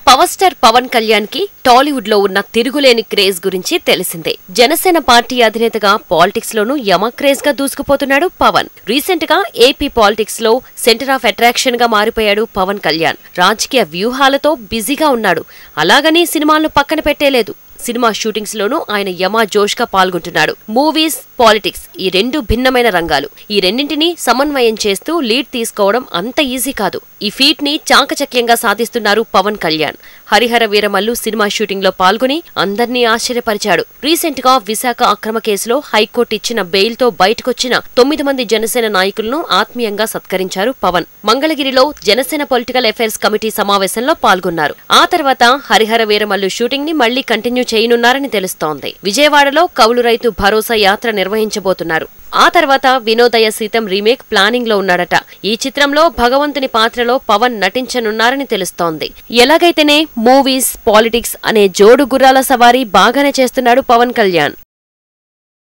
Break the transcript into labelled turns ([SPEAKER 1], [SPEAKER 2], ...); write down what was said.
[SPEAKER 1] Power star Pawan Kalyan కి టాలీవుడ్ లో ఉన్న తిరుగులేని క్రేజ్ గురించి తెలిసిందే. జనసేన పార్టీ అధినేతగా పాలిటిక్స్ లోనూ యమ క్రేజ్ గా దూసుకుపోతున్నాడు పవన్. రీసెంట్ గా ఏపీ పాలిటిక్స్ లో సెంటర్ ఆఫ్ అట్రాక్షన్ గా మారిపోయాడు పవన్ కళ్యాణ్. రాజకీయ వ్యూహాలతో బిజీగా ఉన్నాడు. అలాగని సినిమాలను పక్కన పెట్టేలేదు. సినిమా షూటింగ్స్ లోనూ ఆయన యమా జోష్ గా పాల్గొంటున్నాడు. మూవీస్, పాలిటిక్స్ ఈ రెండు భిన్నమైన రంగాలు. ఈ రెండింటినీ సమన్వయం చేస్తూ లీడ్ తీసుకోవడం అంత ఈజీ కాదు. ఈ ఫీట్ ని చాకచక్యంగా సాధిస్తున్నారు పవన్ కళ్యాణ్. హరిహర వీరమల్లు సినిమా షూటింగ్ లో పాల్గొని అందర్నీ ఆశ్చర్యపరిచాడు. రీసెంట్ గా విశాఖ అక్రమ కేసులో హైకోర్టు ఇచ్చిన బెయిల్ తో బయటకొచ్చిన 9 మంది జనసేన నాయకులను ఆత్మీయంగా సత్కరించారు పవన్. మంగళగిరిలో జనసేన పొలిటికల్ అఫైర్స్ కమిటీ సమావేశంలో పాల్గొన్నారు. ఆ తర్వాత హరిహర వీరమల్లు షూటింగ్ ని మళ్లీ కంటిన్యూ చేయనున్నారని తెలుస్తోంది. విజయవాడలో కౌలు రైతు భరోసా యాత్ర నిర్వహించబోతున్నారు. ఆ తర్వాత వినోదయ సీతం రీమేక్ ప్లానింగ్ లో ఉన్నాడట. ఈ చిత్రంలో భగవంతుని పాత్రలో పవన్ నటించనున్నారని తెలుస్తోంది. ఎలాగైతేనే మూవీస్, పాలిటిక్స్ అనే జోడు గుర్రాల సవారీ బాగానే చేస్తున్నాడు పవన్ కళ్యాణ్.